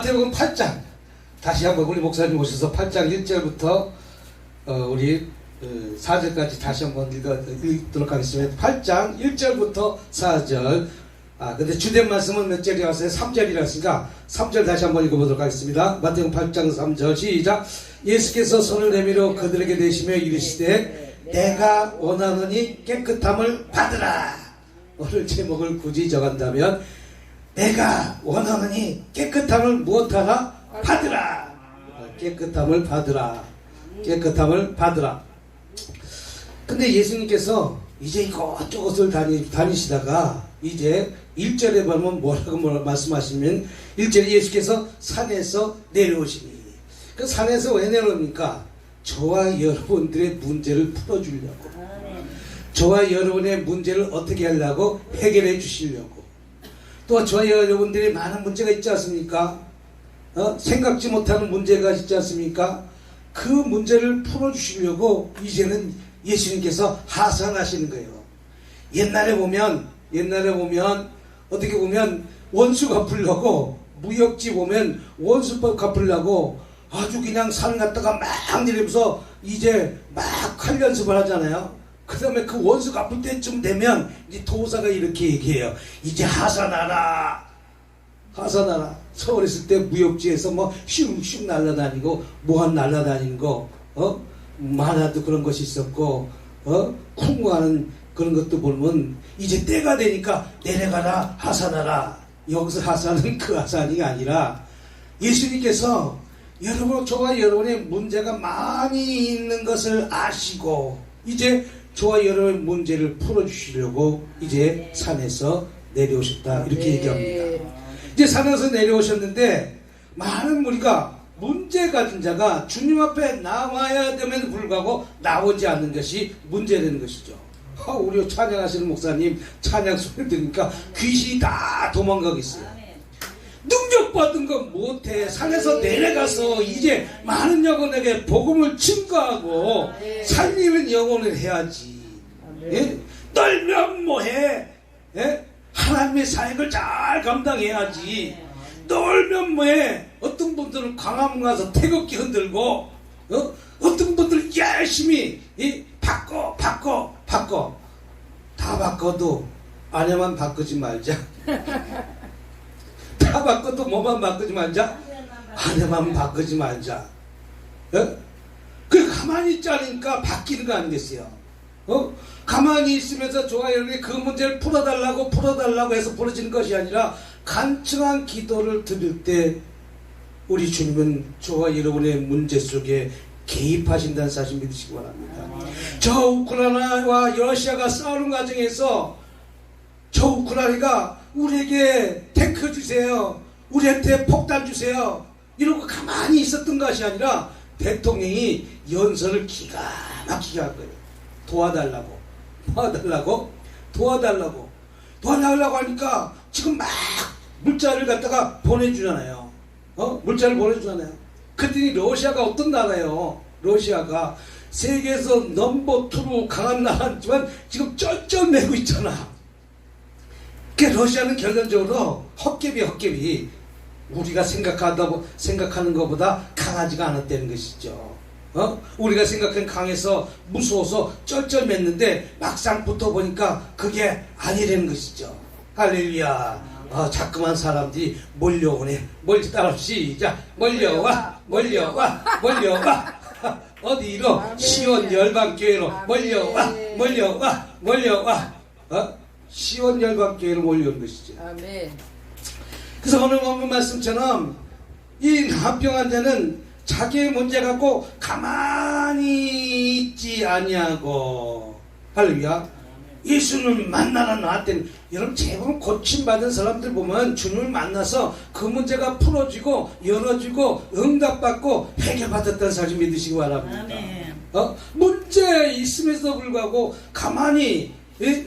마태복음 8장 다시 한번 우리 목사님 오셔서 8장 1절부터 우리 4절까지 다시 한번 읽도록 하겠습니다. 8장 1절부터 4절. 근데 주된 말씀은 몇 절이 왔어요? 3절이라으니까 3절 다시 한번 읽어보도록 하겠습니다. 마태복음 8장 3절 시작. 예수께서 손을 내밀어 그들에게 대시며 이르시되 내가 원하노니 깨끗함을 받으라. 오늘 제목을 굳이 적한다면 내가 원하노니 깨끗함을 무엇하라? 받으라. 깨끗함을 받으라. 깨끗함을 받으라. 근데 예수님께서 이제 이것저것을 다니시다가 이제 1절에 보면 뭐라고 말씀하시면 1절에 예수께서 산에서 내려오시니, 그 산에서 왜 내려옵니까? 저와 여러분들의 문제를 풀어주려고, 저와 여러분의 문제를 어떻게 하려고? 해결해 주시려고. 또 저와 여러분들이 많은 문제가 있지 않습니까? 생각지 못하는 문제가 있지 않습니까? 그 문제를 풀어주시려고 이제는 예수님께서 하산하시는 거예요. 옛날에 보면 어떻게 보면 원수 갚으려고, 무역지 보면 원수법 갚으려고 아주 그냥 산 갔다가 막 내리면서 이제 막 칼 연습을 하잖아요. 그 다음에 그 원수 갚을 때쯤 되면 이제 도사가 이렇게 얘기해요. 이제 하산하라. 하산하라. 서울에 있을 때 무역지에서 뭐 슝슝 날아다니고 모한 날아다니는 거, 만화도 그런 것이 있었고, 쿵하는 그런 것도 보면 이제 때가 되니까 내려가라, 하산하라. 여기서 하산은 그 하산이 아니라 예수님께서 저와 여러분의 문제가 많이 있는 것을 아시고 이제 저와 여러분의 문제를 풀어주시려고 이제 산에서 내려오셨다, 이렇게 얘기합니다. 이제 산에서 내려오셨는데 많은 무리가, 문제 가진 자가 주님 앞에 나와야 됨에도 불구하고 나오지 않는 것이 문제되는 것이죠. 우리 찬양하시는 목사님 찬양 소리 들으니까 귀신이 다 도망가겠어요. 능력받은 건 못해. 산에서 내려가서 이제 많은 영혼에게 복음을 증거하고 살리는 영혼을 해야지. 예? 떨면 뭐해? 예? 하나님의 사역을 잘 감당해야지. 떨면 뭐해? 어떤 분들은 광화문 가서 태극기 흔들고, 어떤 분들은 열심히 바꿔. 다 바꿔도 아내만 바꾸지 말자. 다 바꿔도 뭐만 바꾸지 말자? 아내만 바꾸지 말자. 그 가만히 있자니까 바뀌는 거 아니겠어요? 가만히 있으면서 저와 여러분이 그 문제를 풀어달라고 해서 풀어지는 것이 아니라 간청한 기도를 드릴 때 우리 주님은 저와 여러분의 문제 속에 개입하신다는 사실 믿으시기 바랍니다. 저 우크라이나와 러시아가 싸우는 과정에서 저 우크라이나가 우리에게 탱크 주세요, 우리한테 폭탄 주세요 이러고 가만히 있었던 것이 아니라 대통령이 연설을 기가 막히게 할 거예요. 도와달라고 하니까 지금 막 물자를 갖다가 보내주잖아요. 물자를 보내주잖아요. 그랬더니 러시아가 어떤 나라예요? 러시아가 세계에서 넘버2로 강한 나라지만 지금 쩔쩔매고 있잖아. 그러니까 러시아는 결론적으로 헛개비 우리가 생각하는 것보다 강하지가 않았다는 것이죠. 우리가 생각한 강해서 무서워서 쩔쩔맸는데 막상 붙어보니까 그게 아니라는 것이죠. 할렐루야. 자꾸만 사람들이 몰려오네. 따라 시작. 몰려와. 어디로? 시온 열방교회로 몰려와. 시온 열방교회로 몰려온 것이죠. 아멘. 그래서 오늘 본문 말씀처럼 이 합병한 자는 자기의 문제 갖고 가만히 있지 아니하고, 할렐루야. 예수님을 만나러 나왔더니, 여러분 제법 고침받은 사람들 보면 주님을 만나서 그 문제가 풀어지고 열어지고 응답받고 해결받았다는 사실 믿으시기 바랍니다. 문제 있음에도 불구하고 가만히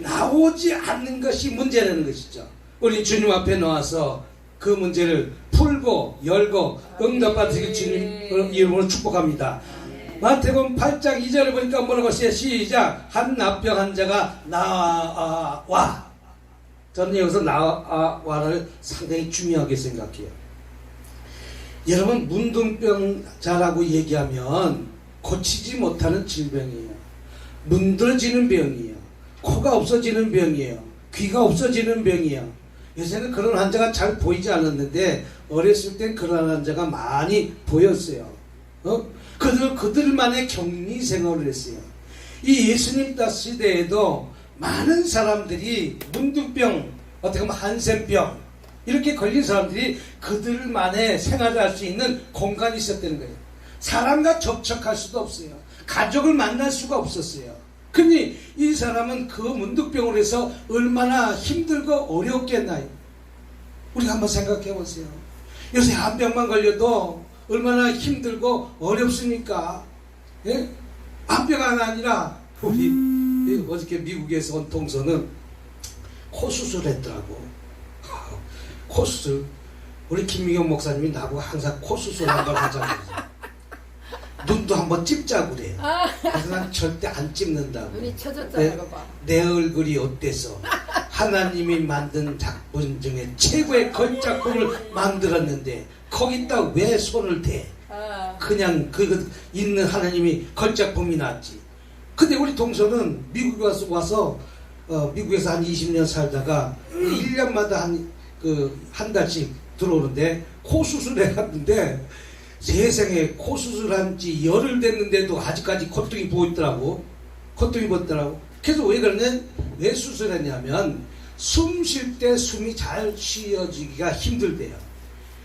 나오지 않는 것이 문제라는 것이죠. 우리 주님 앞에 나와서 그 문제를 풀고 열고 응답받으시길 주님 이름으로 축복합니다. 마태복음 8장 2절을 보니까 뭐라고 했어요? 시작. 한 납병 환자가 나와. 저는 여기서 나와를 상당히 중요하게 생각해요. 여러분, 문둥병자라고 얘기하면 고치지 못하는 질병이에요. 문드러지는 병이에요. 코가 없어지는 병이에요. 귀가 없어지는 병이에요. 요새는 그런 환자가 잘 보이지 않았는데 어렸을 땐 그런 환자가 많이 보였어요. 그들만의 격리 생활을 했어요. 이 예수님 시대에도 많은 사람들이 문둥병, 어떻게 보면 한센병 이렇게 걸린 사람들이 그들만의 생활을 할 수 있는 공간이 있었다는 거예요. 사람과 접촉할 수도 없어요. 가족을 만날 수가 없었어요. 근데 이 사람은 그 문둥병으로 해서 얼마나 힘들고 어렵겠나요? 우리가 한번 생각해 보세요. 요새 한 병만 걸려도 얼마나 힘들고 어렵습니까? 예? 한 병은 아니라 우리 어저께 미국에서 온 동서는 코 수술했더라고. 코 수술. 우리 김미경 목사님이 나보고 항상 코 수술 한번 하자고. 눈도 한번 찝자고 그래요. 그래서 난 절대 안 찝는다고. 눈이 쳐졌잖아, 이거 봐. 내 얼굴이 어때서 하나님이 만든 작품 중에 최고의 걸작품을 만들었는데 거기다 왜 손을 대? 그냥 그 있는 하나님이 걸작품이 낫지. 근데 우리 동서는 미국에 와서 미국에서 한 20년 살다가 1년마다 한 달씩 들어오는데 코 수술해 갔는데 세상에 코 수술한 지 열흘 됐는데도 아직까지 콧등이 보이더라고. 콧등이 보이더라고. 그래서 왜 그러냐면 왜 수술했냐면 숨 쉴 때 숨이 잘 쉬어지기가 힘들대요.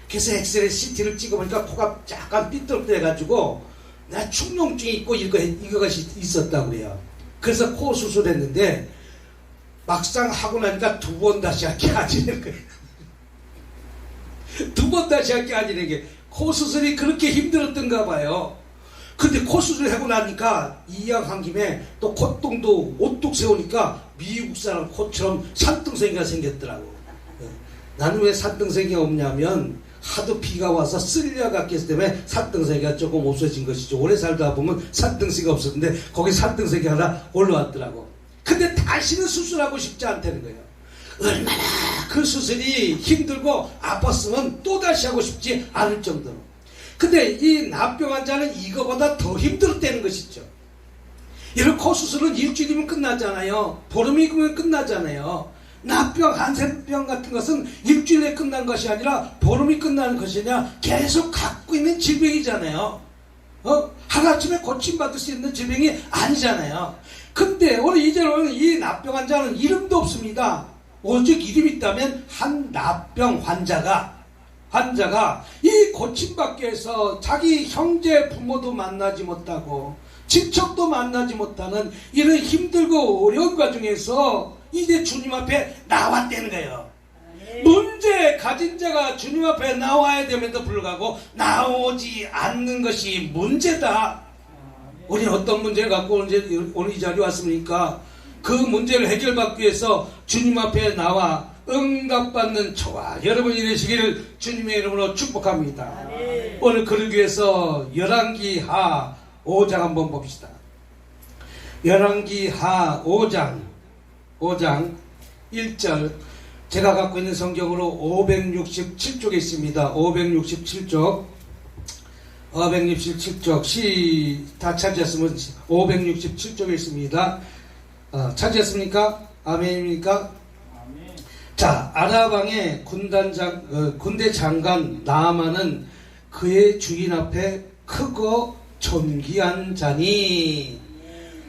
그래서 엑스레이 CT를 찍어보니까 코가 약간 삐뚤어져가지고 나 축농증이 있고 이거가 있었다고 그래요. 그래서 코 수술했는데 막상 하고 나니까 두 번 다시 할 게 아니는 거예요. 두 번 다시 할 게 아니는 게 코 수술이 그렇게 힘들었던가 봐요. 근데 코 수술을 하고 나니까 이양한 김에 또 콧등도 오뚝 세우니까 미국 사람 코처럼 산등생이가 생겼더라고. 나는 왜 산등생이가 없냐면 하도 비가 와서 쓸려갔기 때문에 산등생이가 조금 없어진 것이죠. 오래 살다 보면 산등생이가 없었는데 거기 산등생이 하나 올라왔더라고. 근데 다시는 수술하고 싶지 않다는 거예요. 얼마나 그 수술이 힘들고 아팠으면 또다시 하고 싶지 않을 정도로. 근데 이 납병 환자는 이거보다 더 힘들었다는 것이죠. 이런 코 수술은 일주일이면 끝나잖아요. 보름이면 끝나잖아요. 납병, 한센병 같은 것은 일주일에 끝난 것이 아니라 보름이 끝나는 것이냐 계속 갖고 있는 질병이잖아요. 하루아침에 고침받을 수 있는 질병이 아니잖아요. 근데 오늘 이제는 이 납병 환자는 이름도 없습니다. 오직 이름이 있다면 한 납병 환자가 이 고침받기 위해서 자기 형제 부모도 만나지 못하고 친척도 만나지 못하는 이런 힘들고 어려운 과정에서 이제 주님 앞에 나왔다는 거예요. 문제 가진 자가 주님 앞에 나와야 됨에도 불구하고 나오지 않는 것이 문제다. 우리 어떤 문제를 갖고 오늘 이 자리에 왔습니까? 그 문제를 해결받기 위해서 주님 앞에 나와 응답받는 저와 여러분이 되시기를 주님의 이름으로 축복합니다. 오늘 그러기 위해서 열왕기하 5장 한번 봅시다. 열왕기하 5장 1절 제가 갖고 있는 성경으로 567쪽에 있습니다. 567쪽 다 찾으셨으면 567쪽에 있습니다. 찾으셨습니까? 아멘입니까? 아멘. 자, 아라방의 군대 장관 나아만은 그의 주인 앞에 크고 존귀한 자니.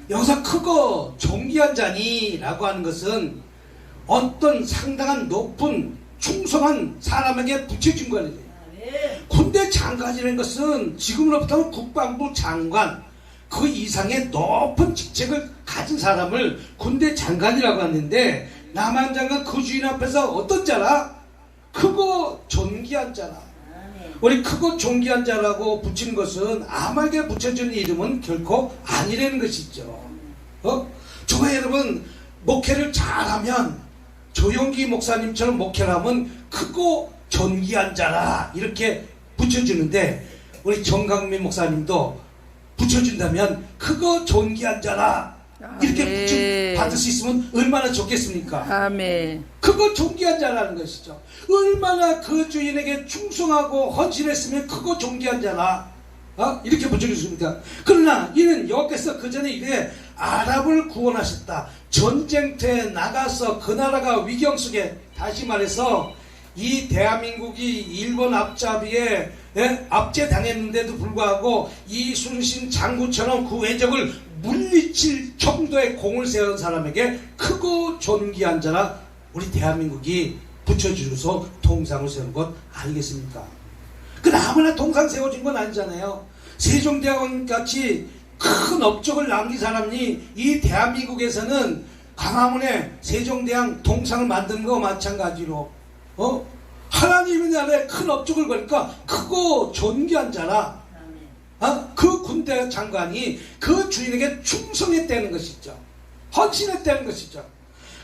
여기서 크고 존귀한 자니라고 하는 것은 어떤 상당한 높은 충성한 사람에게 붙여준 거예요. 군대 장관이라는 것은 지금으로부터 국방부 장관 그 이상의 높은 직책을 가진 사람을 군대 장관이라고 하는데 나만 장관 그 주인 앞에서 어떤 자라? 크고 존귀한 자라. 우리 크고 존귀한 자라고 붙인 것은 아무에게 붙여준 이름은 결코 아니라는 것이죠. 저와 여러분 목회를 잘하면 조용기 목사님처럼 목회를 하면 크고 존귀한 자라 이렇게 붙여주는데 우리 정강민 목사님도 붙여준다면 크고 존귀한 자라 이렇게 받을 수 있으면 얼마나 좋겠습니까? 아멘. 그거 존귀한 자라는 것이죠. 얼마나 그 주인에게 충성하고 헌신했으면 그거 존귀한 자라. 이렇게 붙여주십니다. 그러나 이는 여호와께서 그 전에 이래 아랍을 구원하셨다. 전쟁터에 나가서 그 나라가 위경 속에, 다시 말해서 이 대한민국이 일본 앞잡이에 압제당했는데도 불구하고 이순신 장군처럼 그 외적을 물리칠 정도의 공을 세운 사람에게 크고 존귀한 자라 우리 대한민국이 붙여주셔서 동상을 세운 것 아니겠습니까? 그 아무나 동상 세워진 건 아니잖아요. 세종대왕 같이 큰 업적을 남긴 사람이 이 대한민국에서는 광화문에 세종대왕 동상을 만드는 거 마찬가지로 하나님의 나라에 큰 업적을 거니까 크고 존귀한 자라. 그 군대 장관이 그 주인에게 충성했다는 것이죠. 헌신했다는 것이죠.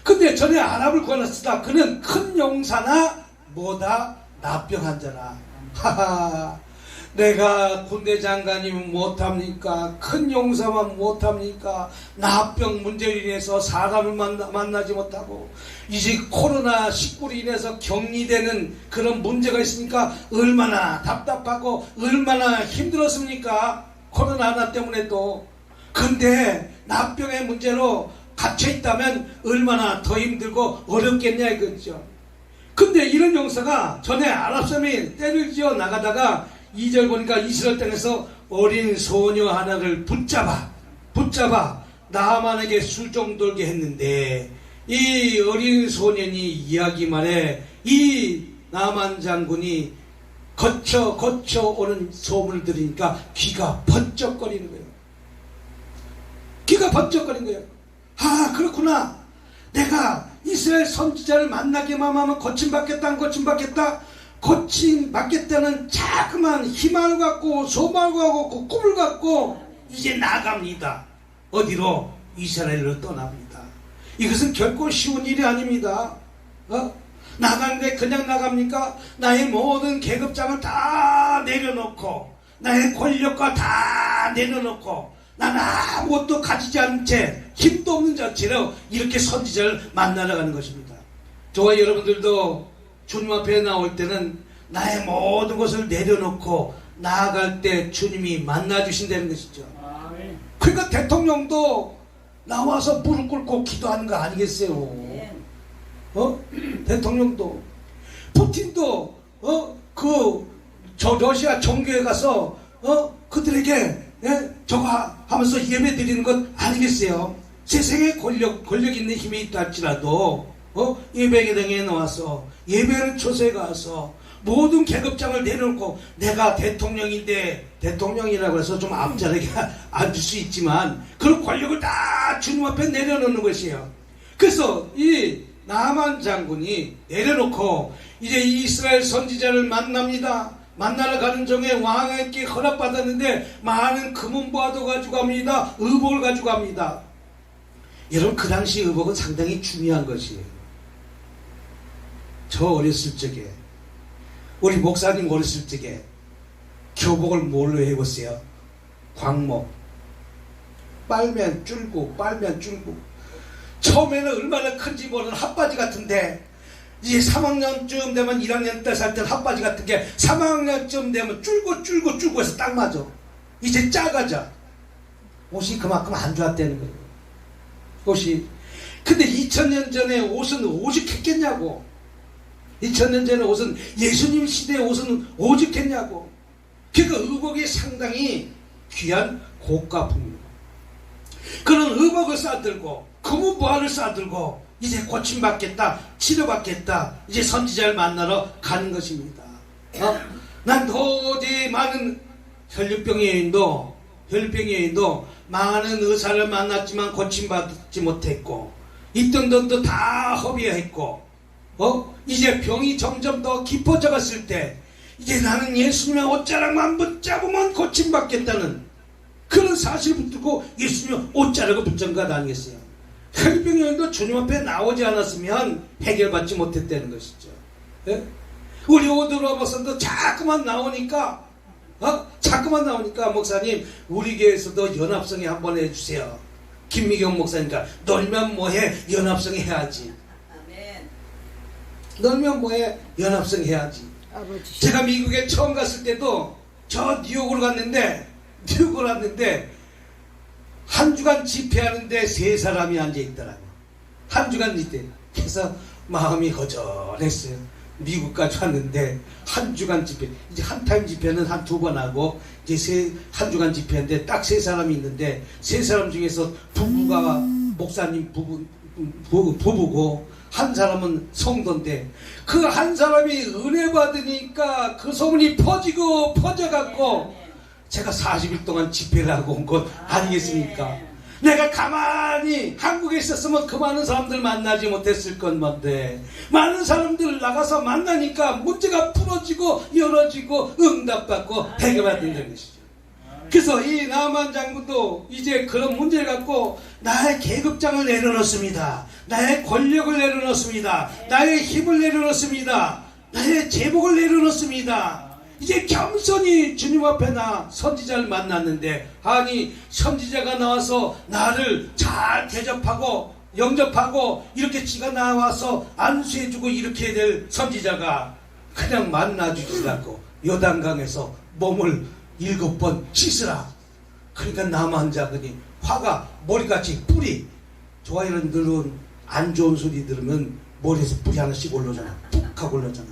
근데 전에 아랍을 구원했으다. 그는 큰 용사나 뭐다 납병한 자라. 하하, 내가 군대 장관이면 못합니까? 큰 용사만 못합니까? 납병 문제로 인해서 사람을 만나지 못하고 이제 코로나19로 인해서 격리되는 그런 문제가 있으니까 얼마나 답답하고 얼마나 힘들었습니까? 코로나 하나 때문에도. 근데 납병의 문제로 갇혀있다면 얼마나 더 힘들고 어렵겠냐 이거죠. 근데 이런 용사가 전에 아랍 사람이 때를 지어 나가다가 2절 보니까 이스라엘 땅에서 어린 소녀 하나를 붙잡아 나만에게 술좀 돌게 했는데, 이 어린 소년이 이야기만 해 이 나만 장군이 거쳐 오는 소문을 들으니까 귀가 번쩍거리는 거예요. 귀가 번쩍거리는 거예요. 아, 그렇구나. 내가 이스라엘 선지자를 만나기만 하면 고침받겠다. 고침받겠다는 자그만 희망을 갖고 소망을 갖고 그 꿈을 갖고 이제 나갑니다. 어디로? 이스라엘로 떠납니다. 이것은 결코 쉬운 일이 아닙니다. 나가는데 그냥 나갑니까? 나의 모든 계급장을 다 내려놓고 나의 권력과 다 내려놓고 나는 아무것도 가지지 않은 채 힘도 없는 자체로 이렇게 선지자를 만나러 가는 것입니다. 저와 여러분들도 주님 앞에 나올 때는 나의 모든 것을 내려놓고 나아갈 때 주님이 만나주신다는 것이죠. 그러니까 대통령도 나와서 무릎 꿇고 기도하는 거 아니겠어요? 대통령도, 푸틴도 러시아 종교에 가서 그들에게 저거 하면서 예배 드리는 것 아니겠어요? 세상에 권력 있는 힘이 있다 할지라도 예배당에 나와서 예배를 초소에 가서 모든 계급장을 내놓고 내가 대통령인데, 대통령이라고 해서 좀 앞자리에 앉을 수 있지만 그런 권력을 다 주님 앞에 내려놓는 것이에요. 그래서 이 나만 장군이 내려놓고 이제 이스라엘 선지자를 만납니다. 만나러 가는 중에 왕에게 허락받았는데 많은 금은보화도 가지고 갑니다. 의복을 가지고 갑니다. 여러분, 그 당시 의복은 상당히 중요한 것이에요. 저 어렸을 적에, 우리 목사님 어렸을 적에 교복을 뭘로 해봤어요? 광목. 빨면 줄고 처음에는 얼마나 큰지 모르는 핫바지 같은데 이제 3학년쯤 되면 1학년 때 살 때는 핫바지 같은 게 3학년쯤 되면 줄고 해서 딱 맞아. 이제 작아져. 옷이 그만큼 안 좋았다는 거예요. 옷이. 근데 2000년 전에 옷은 오죽했겠냐고. 2000년 전에 옷은, 예수님 시대의 옷은 오죽했냐고. 그러니까 의복이 상당히 귀한 고가품입니다. 그런 의복을 싸들고 금은보화를 싸들고 이제 고침받겠다, 치료받겠다, 이제 선지자를 만나러 가는 것입니다. 난 도저히 많은 혈류병 여인도 많은 의사를 만났지만 고침받지 못했고 있던 돈도 다 허비했고 이제 병이 점점 더 깊어져 갔을 때 이제 나는 예수님의 옷자락만 붙잡으면 고침받겠다는 그런 사실을 붙들고 예수님의 옷자락을 붙잡은 것 아니겠어요? 혈류병 여인도 주님 앞에 나오지 않았으면 해결받지 못했다는 것이죠. 예? 우리 오드로 목사님도 자꾸만 나오니까 목사님 우리 교회에서도 연합성회 한번 해주세요. 김미경 목사니까 놀면 뭐해? 연합성 해야지. 아멘. 놀면 뭐해? 연합성 해야지. 아버지. 제가 미국에 처음 갔을 때도 저 뉴욕으로 갔는데 한 주간 집회하는데 3사람이 앉아있더라고. 한 주간 집회. 그래서 마음이 거절했어요. 미국까지 왔는데 한 주간 집회, 이제 한 타임 집회는 한 2번 하고 이제 한 주간 집회인데 딱 3사람이 있는데 3사람 중에서 부부가 목사님 부부고 한 사람은 성도인데 그 한 사람이 은혜 받으니까 그 소문이 퍼져갖고 제가 40일 동안 집회를 하고 온 것 아니겠습니까? 내가 가만히 한국에 있었으면 그 많은 사람들 만나지 못했을 건데 많은 사람들 나가서 만나니까 문제가 풀어지고 열어지고 응답받고 해결받는 것이죠. 그래서 이 나만 장군도 이제 그런 문제를 갖고 나의 계급장을 내려놓습니다. 나의 권력을 내려놓습니다. 나의 힘을 내려놓습니다. 나의 제복을 내려놓습니다. 이제 겸손히 주님 앞에 나 선지자를 만났는데 아니 선지자가 나와서 나를 잘 대접하고 영접하고 이렇게 지가 나와서 안수해주고 이렇게 될 선지자가 그냥 만나주지 않고 요단강에서 몸을 7번 씻으라. 그러니까 나만 작으니 화가 머리같이 뿌리. 좋아요는 늘은 안 좋은 소리 들으면 머리에서 뿌리 하나씩 올라오잖아. 푹 하고 올라오잖아.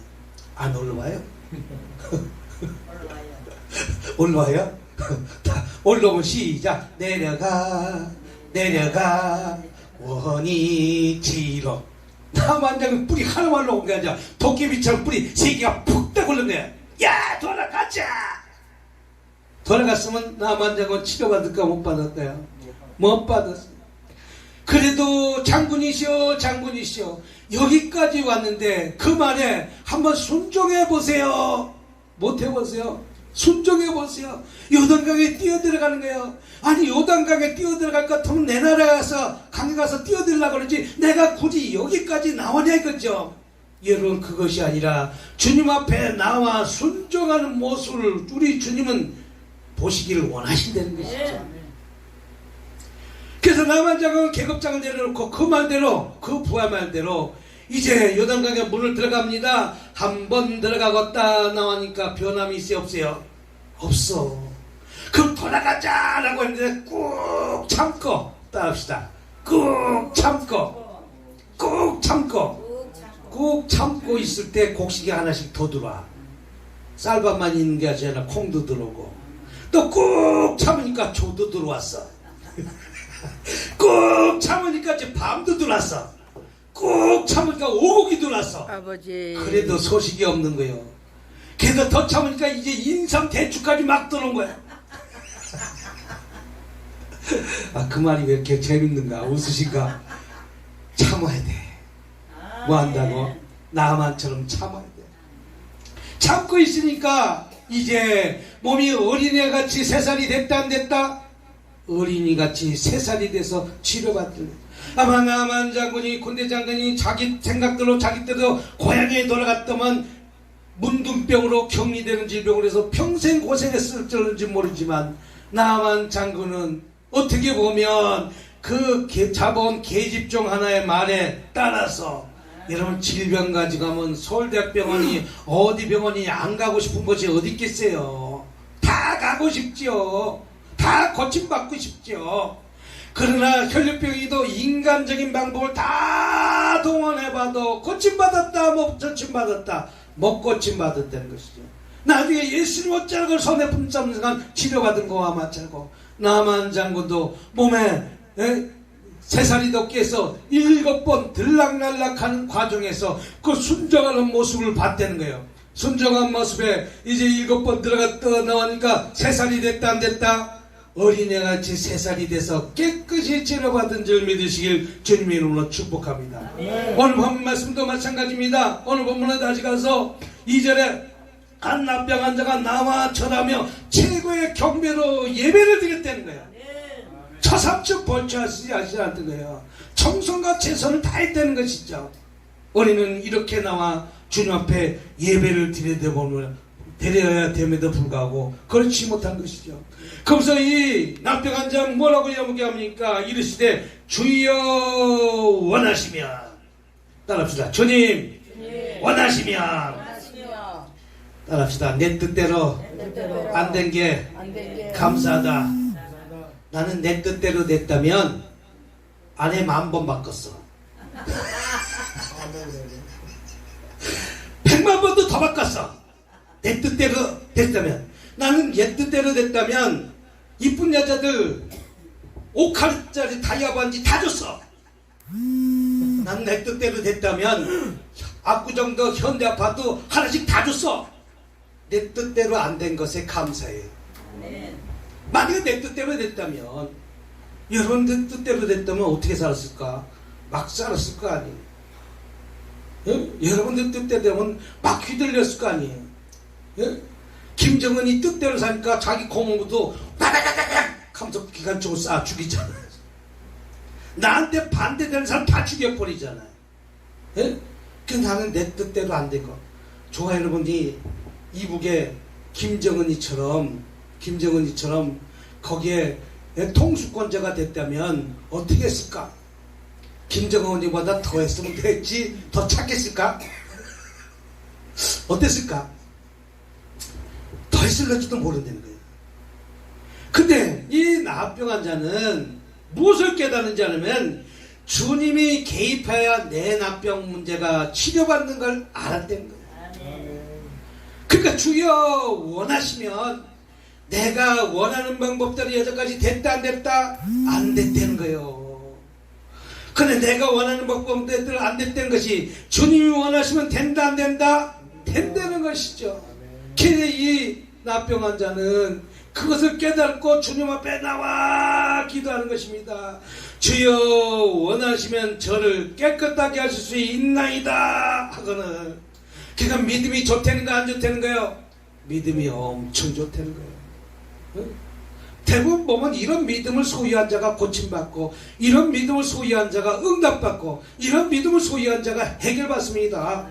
안 올라와요? 올라와요? 올라오면 시작. 내려가 원위치로. 나만장은 뿌리 하나만 올라온 게 아니라 도깨비처럼 뿌리 3개가 푹 딱 올라온 거야. 야 돌아가자. 돌아갔으면 나만장은 치료받을까 못 받았어요? 못 받았어. 그래도 장군이시오 여기까지 왔는데 그 말에 한번 순종해 보세요. 못 해보세요? 순종해 보세요. 요단강에 뛰어들어가는 거예요. 아니 요단강에 뛰어들어갈 것 같으면 내 나라에 가서 강에 가서 뛰어들려고 그러지 내가 굳이 여기까지 나오냐 이거죠. 여러분 그것이 아니라 주님 앞에 나와 순종하는 모습을 우리 주님은 보시기를 원하신다는 것이죠. 그래서 나만장은 계급장을 내려놓고 그 말대로 그 부하 말대로 이제 요단강에 문을 들어갑니다. 한 번 들어가겠다 나오니까 변함이 있어요 없어요? 없어. 그럼 돌아가자라고 했는데 꾹 참고 따라합시다. 꾹 참고 있을 때 곡식이 하나씩 더 들어와. 쌀밥만 있는 게 아니라 콩도 들어오고 또 꾹 참으니까 조도 들어왔어. 꾹 참으니까 이제 밤도 들어왔어. 꾹 참으니까 오곡이 들어왔어. 아버지. 그래도 소식이 없는 거예요. 그래도 더 참으니까 이제 인삼 대추까지 막 들어온 거야. 아, 그 말이 왜 이렇게 재밌는가 웃으신가. 참아야 돼. 뭐 한다고? 나만처럼 참아야 돼. 참고 있으니까 이제 몸이 어린애같이 3살이 됐다 안 됐다? 어린이같이 3살이 돼서 치료받더래. 아마 나만 장군이 군대 장군이 자기 생각대로 자기 때도 고향에 돌아갔더만 문둥병으로 격리되는 질병을 해서 평생 고생했을지 모르지만 나만 장군은 어떻게 보면 그 잡아온 계집종 하나의 말에 따라서 여러분 질병 가지고 가면 서울대학병원이 어디 병원이 안 가고 싶은 곳이 어디 있겠어요. 다 가고 싶지요. 다 고침받고 싶죠. 그러나 혈류병이도 인간적인 방법을 다 동원해봐도 고침받았다 못 고침받았다 못 고침받았다는 것이죠. 나중에 예수님 옷자락을 손에 붙잡는 순간 치료받은 거와 마찬가지고 나만 장군도 몸에 3살이 넘게 해서 7번 들락날락하는 과정에서 그 순종하는 모습을 봤다는 거예요. 순종한 모습에 이제 7번 들어갔다 나오니까 3살이 됐다 안 됐다? 어린애같이 3살이 돼서 깨끗이 치료받은 줄 믿으시길 주님의 이름으로 축복합니다. 오늘 본문 말씀도 마찬가지입니다. 오늘 본문에 다시 가서 2절에 한 납병 환자가 나와 절하며 최고의 경배로 예배를 드렸다는 거예요. 처삼축 벌초하시지 않았던 거예요. 청송과 최선을 다했다는 것이죠. 우리는 이렇게 나와 주님 앞에 예배를 드려야 데려야 됨에도 불구하고 그렇지 못한 것이죠. 그래서 이 납병환자는 뭐라고 이야기합니까? 이르시되 주여 원하시면, 따라합시다. 주님 원하시면, 따라합시다. 내 뜻대로 안 된 게 감사하다. 나는 내 뜻대로 됐다면 아내 10,000번 바꿨어. 100,000번도 더 바꿨어. 내 뜻대로 됐다면. 나는 내 뜻대로 됐다면 이쁜 여자들 5카르짜리 다이아 반지 다 줬어. 난 내 뜻대로 됐다면 압구정도 현대 아파트 하나씩 다 줬어. 내 뜻대로 안 된 것에 감사해. 만약에 내 뜻대로 됐다면, 여러분들 뜻대로 됐다면 어떻게 살았을까? 막 살았을 거 아니에요. 예? 여러분들 뜻대로 되면 막 휘둘렸을 거 아니에요. 예? 김정은이 뜻대로 사니까 자기 고모도 바바바바박 하면서 기관총을 쏴 죽이잖아. 나한테 반대되는 사람 다 죽여버리잖아요. 예? 그 나는 내 뜻대로 안 된 거. 좋아. 여러분이 이북에 김정은이처럼 거기에 통수권자가 됐다면 어떻게 했을까? 김정은이보다 더 했으면 됐지, 더 착했을까? 어땠을까? 더 했을지도 모른다는 거예요. 근데 이 납병환자는 무엇을 깨닫는지 않으면 주님이 개입해야 내 납병 문제가 치료받는 걸 알았다는 거예요. 그러니까 주여 원하시면, 내가 원하는 방법대로 여태까지 됐다 안 됐다? 안 됐다는 거예요. 근데 내가 원하는 방법대로 안 됐다는 것이 주님이 원하시면 된다 안 된다? 된다는 것이죠. 그래서 이 납병환자는 그것을 깨닫고 주님 앞에 나와 기도하는 것입니다. 주여 원하시면 저를 깨끗하게 하실 수 있나이다 하거늘. 그러니까 믿음이 좋다는 거 안 좋다는 거예요? 믿음이 엄청 좋다는 거예요. 대부분 보면 이런 믿음을 소유한 자가 고침받고, 이런 믿음을 소유한 자가 응답받고, 이런 믿음을 소유한 자가 해결받습니다.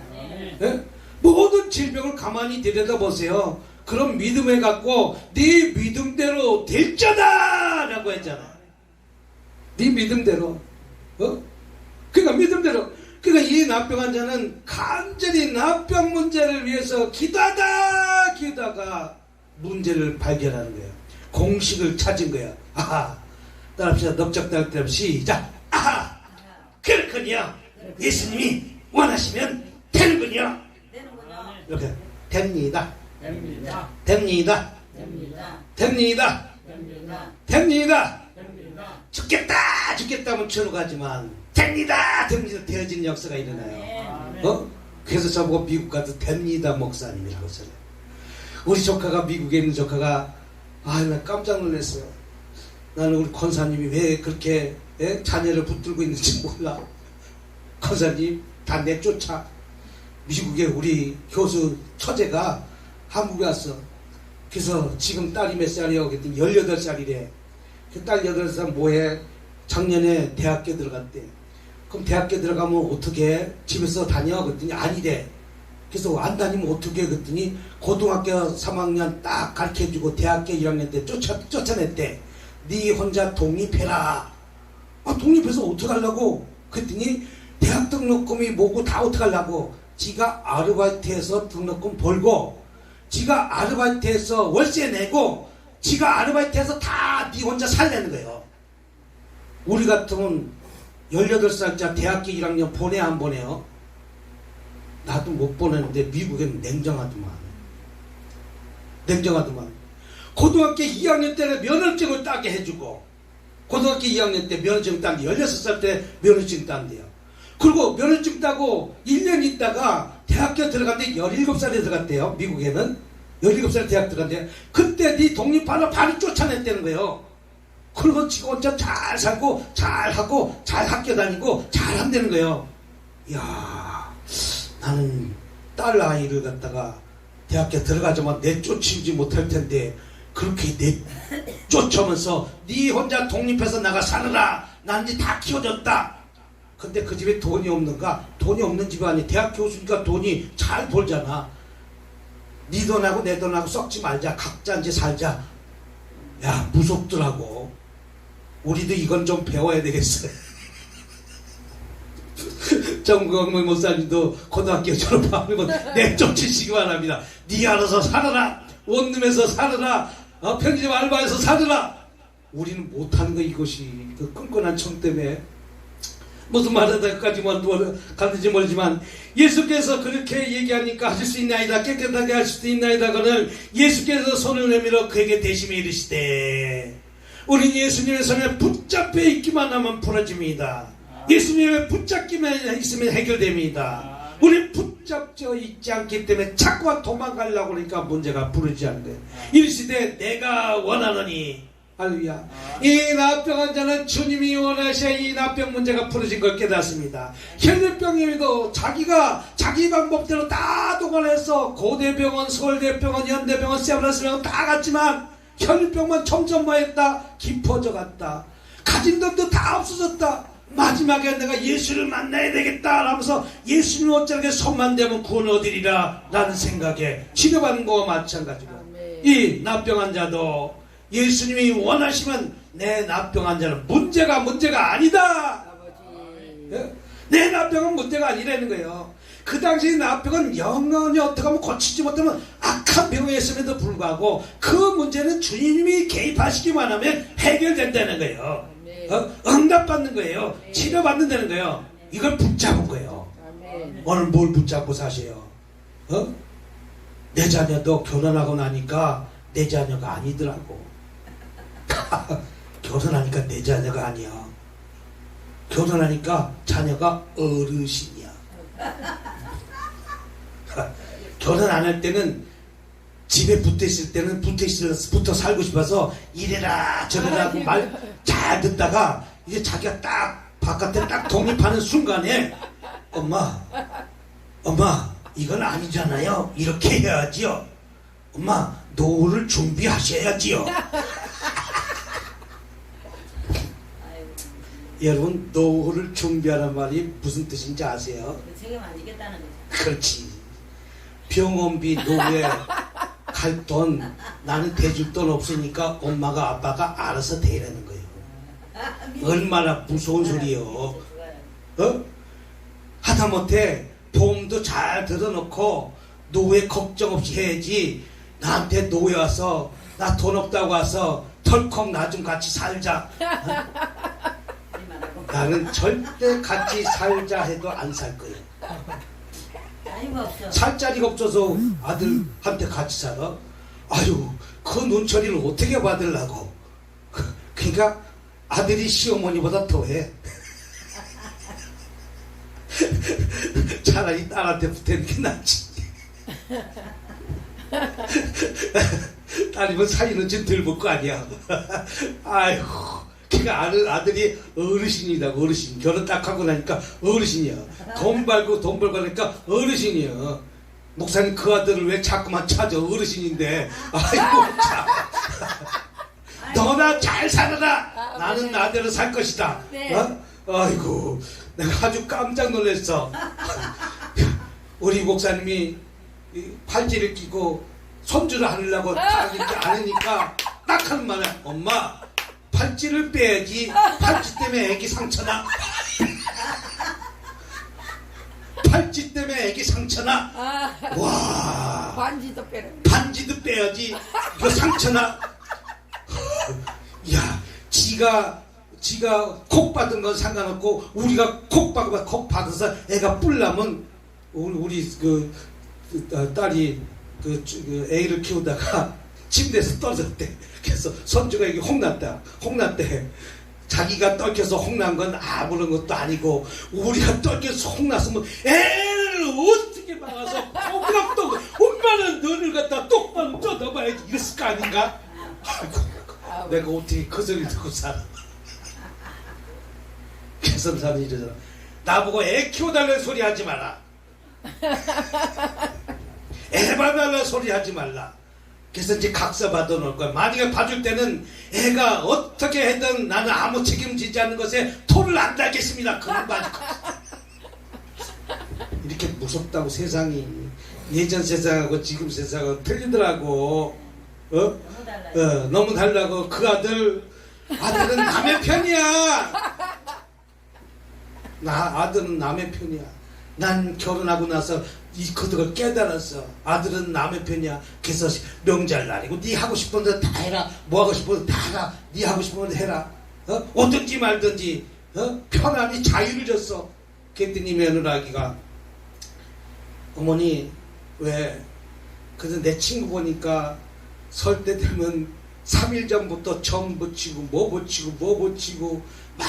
네? 모든 질병을 가만히 들여다보세요. 그런 믿음을 갖고 네 믿음대로 될 자다 라고 했잖아요. 네 믿음대로. 그러니까 믿음대로. 그러니까 이 납병환자는 간절히 납병 문제를 위해서 기도하다가 문제를 발견하는 거예요. 공식을 찾은 거야. 아하. 따라합시다. 넉적다할 때 시작. 아하. 그렇군요. 예수님이 원하시면 되는군요. 이렇게 됩니다. 됩니다. 죽겠다 하면 저로 가지만 됩니다. 되어지는 역사가 일어나요. 그래서 저보고 미국 가도 됩니다 목사님이라고 써요. 우리 조카가, 미국에 있는 조카가, 나 깜짝 놀랐어요. 나는 우리 권사님이 왜 그렇게 자녀를 붙들고 있는지 몰라. 권사님 다 내쫓아. 미국에 우리 교수 처제가 한국에 왔어. 그래서 지금 딸이 몇 살이요? 그랬더니 18살이래. 그 딸 18살 뭐해? 작년에 대학교 들어갔대. 그럼 대학교 들어가면 어떻게 집에서 다녀? 그랬더니 아니래. 그래서 안 다니면 어떻게? 그랬더니 고등학교 3학년 딱 가르쳐주고 대학교 1학년 때 쫓아냈대. 네 혼자 독립해라. 독립해서 어떡하려고? 그랬더니 대학 등록금이 뭐고 다 어떡하려고? 지가 아르바이트해서 등록금 벌고, 지가 아르바이트해서 월세 내고, 지가 아르바이트해서 다 네 혼자 살려는 거예요. 우리 같으면 18살짜 대학교 1학년 보내 안 보내요? 나도 못 보내는데 미국엔 냉정하더만. 고등학교 2학년 때는 면허증을 따게 해주고, 고등학교 2학년 때 면허증 딴게 16살 때 면허증 딴대요. 그리고 면허증 따고 1년 있다가 대학교 들어갔는데 17살에 들어갔대요. 미국에는 17살에 대학 들어갔는데, 그때 네 독립하라 바로 쫓아냈다는 거예요. 그리고 지금 혼자 잘 살고 잘 하고 잘 학교 다니고 잘 한다는 거예요. 이야, 나는 딸 아이를 갖다가 대학교 들어가자마자 내쫓지 못할 텐데 그렇게 내쫓으면서 네 혼자 독립해서 나가 살아라. 난 이제 다 키워줬다. 근데 그 집에 돈이 없는가? 돈이 없는 집안이 대학 교수니까 돈이 잘 벌잖아. 네 돈하고 내 돈하고 썩지 말자. 각자 이제 살자. 야, 무섭더라고. 우리도 이건 좀 배워야 되겠어요. 정국영 목사님도 고등학교 졸업하면 내쫓으시기 바랍니다. 네 알아서 살아라. 원룸에서 살아라. 편의점 알바에서 살아라. 우리는 못하는 거 이것이 그 끈끈한 청 때문에 무슨 말하다까지만 가든지 멀지만 예수께서 그렇게 얘기하니까 하실 수 있나이다. 깨끗하게 할 수도 있나이다. 그는 예수께서 손을 내밀어 그에게 대심에 이르시되 우린 예수님의 손에 붙잡혀 있기만 하면 풀어집니다. 예수님의 붙잡기만 있으면 해결됩니다. 우린 붙잡혀 있지 않기 때문에 자꾸만 도망가려고 그러니까 문제가 풀리지 않는 거예요. 이르시되 내가 원하노니 할렐루야. 이 나병 환자는 주님이 원하셔야 이 나병 문제가 풀어진 걸 깨닫습니다. 혈류병에도 자기가 자기 방법대로 다 동원해서 고대병원, 서울대병원, 연대병원, 세브란스병원 다 갔지만 혈류병만 점점 뭐했다? 깊어져 갔다. 가진 돈도 다 없어졌다. 마지막에 내가 예수를 만나야 되겠다 라면서 예수님 어쩌게 손만 대면 구원 얻으리라 라는 생각에 치료받는 거와 마찬가지고 이 나병 환자도 예수님이 원하시면 내 나병 환자는 문제가 아니다. 내 나병은 문제가 아니라는 거예요. 그 당시 나병은 영원히 어떻게 하면 고치지 못하면 악한 병이었음에도 불구하고 그 문제는 주님이 개입하시기만 하면 해결된다는 거예요. 응답받는 거예요. 치료받는다는 거예요. 이걸 붙잡은 거예요. 오늘 뭘 붙잡고 사세요? 내 자녀도 결혼하고 나니까 내 자녀가 아니더라고. 결혼하니까 내 자녀가 아니야. 결혼하니까 자녀가 어르신이야. 결혼 안 할 때는 집에 붙어있을 때는 붙어 살고 싶어서 이래라 저래라 하고 말 잘 듣다가 이제 자기가 딱 바깥에 딱 독립하는 순간에 엄마 이건 아니잖아요. 이렇게 해야지요. 엄마 노후를 준비하셔야지요. 여러분 노후를 준비하는 말이 무슨 뜻인지 아세요? 책임 안 지겠다는 거죠. 그렇지. 병원비 노후에 갈 돈 나는 대줄 돈 없으니까 엄마가 아빠가 알아서 대라는 거예요. 얼마나 무서운 소리요. 하다못해 보험도 잘 들어놓고 노후에 걱정 없이 해야지. 나한테 노후에 와서 나 돈 없다고 와서 덜컥 나 좀 같이 살자. 나는 절대 같이 살자 해도 안 살 거예요. 살 자리가 없어서 아들한테 같이 살아? 아유, 그 눈초리를 어떻게 받으려고? 그러니까 아들이 시어머니보다 더해. 차라리 딸한테 붙는 게 낫지. 딸이면 사이는 좀 덜 볼 거 아니야. 아이고. 그러니까 아들이 어르신이다. 어르신. 결혼 딱 하고 나니까 어르신이야. 돈 벌고 하니까 어르신이야. 목사님 그 아들을 왜 자꾸만 찾아. 어르신인데. 아이고 참. 너나 잘 살아라. 나는 나대로 살 것이다. 아이고 내가 아주 깜짝 놀랐어. 우리 목사님이 팔찌를 끼고 손주를 하려고 딱 이렇게 안으니까 딱 하는 말에 엄마 팔찌를 빼야지. 팔찌 때문에 애기 상처나. 팔찌 때문에 애기 상처나. 와. 반지도 빼라. 반지도 빼야지. 이거 상처나. 야, 지가 콕 받은 건 상관없고 우리가 콕 받아서 애가 뿔나면 우리 딸이 애를 키우다가 침대에서 떨어졌대. 그래서 손주가 이게 홍났대. 자기가 떨겨서 홍난 건 아무런 것도 아니고 우리가 떨겨서 홍났으면 애를 어떻게 막아서 콩락도 엄마는 너를 갖다 똑바로 뜯어봐야지 이랬을 거 아닌가? 아이고, 내가 어떻게 그 소리 듣고 살아. 그래서 사람이 이러잖아. 나보고 애 키워달라는 소리 하지 마라. 애 봐달라는 소리 하지 말라. 그래서 이제 각서 받아놓을 거야. 만약에 봐줄 때는 애가 어떻게 해든 나는 아무 책임지지 않는 것에 토를 안 달겠습니다. 그런 거 아니고. 이렇게 무섭다고 세상이. 예전 세상하고 지금 세상하고 틀리더라고. 너무 달라요. 너무 달라고. 그 아들은 남의 편이야. 아들은 남의 편이야. 난 결혼하고 나서 그걸 깨달았어. 아들은 남의 편이야. 그래서 명절날이고 네 하고 싶은 데 다 해라. 뭐 하고 싶은 데 다 해라. 네 하고 싶은 데 해라. 오든지 말든지 편안히 자유를 줬어. 그랬더니 며느라기가 어머니 왜 그래서 내 친구 보니까 설 때 되면 3일 전부터 점 붙이고 뭐 붙이고 막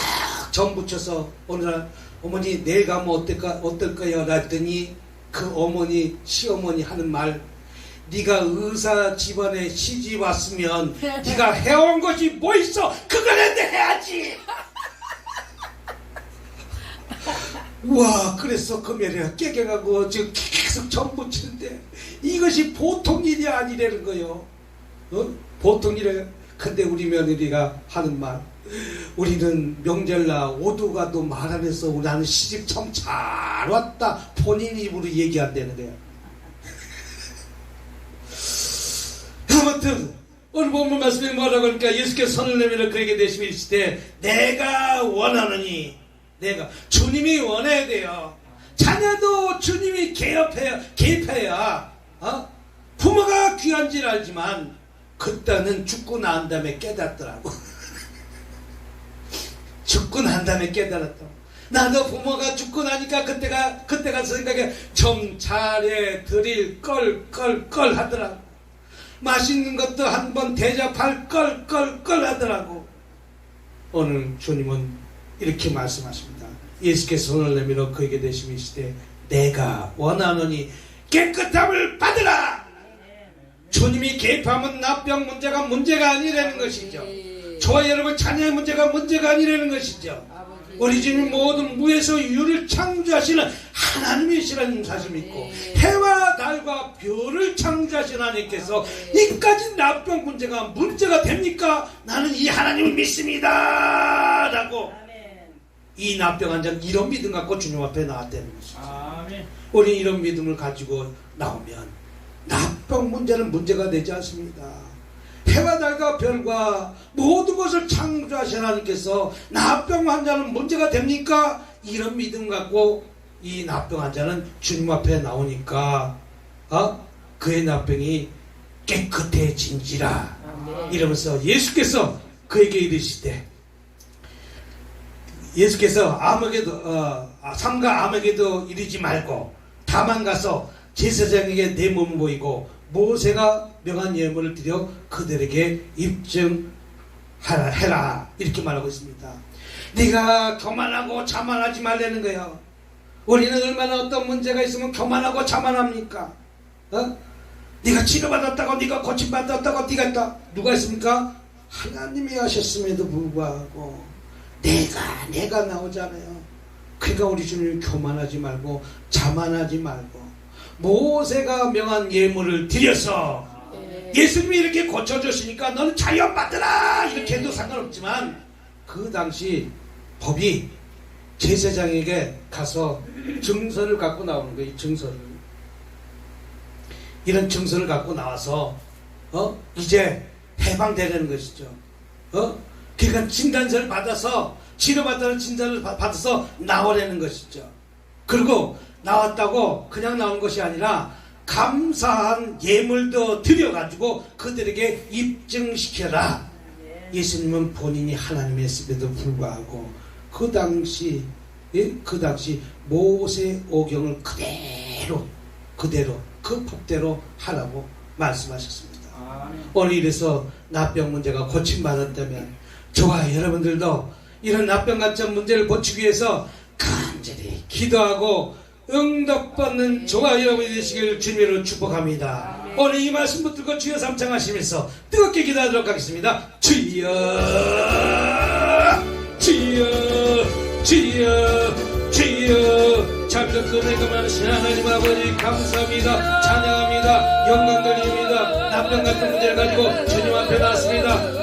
점 붙여서 어느 날 어머니 내일 가면 어떨까요? 그랬더니 그 어머니 시어머니 하는 말, 네가 의사 집안에 시집 왔으면 네가 해온 것이 뭐 있어? 그거는 해야지. 우와, 그래서 그 며느리가 깨갱하고 지금 계속 점 붙이는데 이것이 보통 일이 아니라는 거요. 보통 일이에요. 근데 우리 며느리가 하는 말, 우리는 명절날 오두가도 말 안 해서 나는 시집 참 잘 왔다 본인 입으로 얘기한다는 거야. 아무튼 오늘 본문 말씀에 뭐라고 하니까 예수께서 손을 내밀어 그에게 대시며 이르시되 내가 원하노니, 내가 주님이 원해야 돼요. 자녀도 주님이 개입해야 부모가 귀한 줄 알지만 그때는 죽고 난 다음에 깨닫더라고. 죽고 난 다음에 깨달았다. 나도 부모가 죽고 나니까 그때가 생각에 좀 잘해 드릴 걸 하더라고. 맛있는 것도 한번 대접할 걸 하더라고. 오늘 주님은 이렇게 말씀하십니다. 예수께서 손을 내밀어 그에게 대시미시되 내가 원하노니 깨끗함을 받으라. 주님이 개입하면 나병 문제가 아니라는 것이죠. 저와 여러분 자녀의 문제가 아니라는 것이죠. 우리 주님 모든 무에서 유를 창조하시는 하나님이시라는 사실 믿고 해와 달과 별을 창조하신 하나님께서 이까지 나병 문제가 됩니까? 나는 이 하나님을 믿습니다 라고 이 나병 환자는 이런 믿음 갖고 주님 앞에 나왔다는 것이죠. 우리 이런 믿음을 가지고 나오면 나병 문제는 문제가 되지 않습니다. 해와 달과 별과 모든 것을 창조하신 하나님께서 나병 환자는 문제가 됩니까? 이런 믿음 갖고 이 나병 환자는 주님 앞에 나오니까 그의 나병이 깨끗해진지라 이러면서 예수께서 그에게 이르시되, 예수께서 삼가 암에게도 이르지 말고 다만 가서 제사장에게 내 몸을 보이고 모세가 명한 예물을 드려 그들에게 입증해라 이렇게 말하고 있습니다. 네가 교만하고 자만하지 말라는 거예요. 우리는 얼마나 어떤 문제가 있으면 교만하고 자만합니까? 네가 치료받았다고, 네가 고침받았다고, 누가 했습니까? 하나님이 하셨음에도 불구하고 내가 나오잖아요. 그러니까 우리 주님 교만하지 말고 자만하지 말고 모세가 명한 예물을 드려서 예수님이 이렇게 고쳐주시니까 너는 자유받으라 이렇게 해도 상관없지만 그 당시 법이 제사장에게 가서 증서를 갖고 나오는 거예요. 이런 증서를 갖고 나와서 이제 해방되는 것이죠. 그러니까 진단서를 받아서 치료받다는 진단을 받아서 나오라는 것이죠. 그리고 나왔다고 그냥 나온 것이 아니라 감사한 예물도 드려가지고 그들에게 입증시켜라. 예수님은 본인이 하나님이었음에도 불구하고 그 당시 모세 오경을 그대로 그 법대로 하라고 말씀하셨습니다. 오늘 이래서 나병 문제가 고침받았다면 저와 여러분들도 이런 나병 같은 문제를 고치기 위해서 간절히 기도하고 응답받는 저와 여러분이 되시길 주님으로 축복합니다. 오늘 이 말씀 붙들고 주여 삼창하시면서 뜨겁게 기도하도록 하겠습니다. 주여 자비롭고 은혜가 많으신 하나님 아버지 감사합니다. 찬양합니다. 영광 돌립니다. 나병 같은 문제를 가지고 주님 앞에 나왔습니다.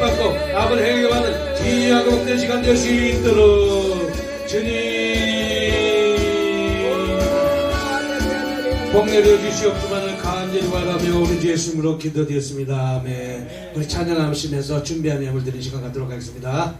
받고 아버지 행위가 받는 귀하고 복된 시간 될 수 있도록 주님 복 내려 주시옵기만을 간절히 바라며 우리 주 예수님으로 기도드렸습니다. 아멘. 우리 찬양하시면서 준비한 예물 드리는 시간 갖도록 하겠습니다.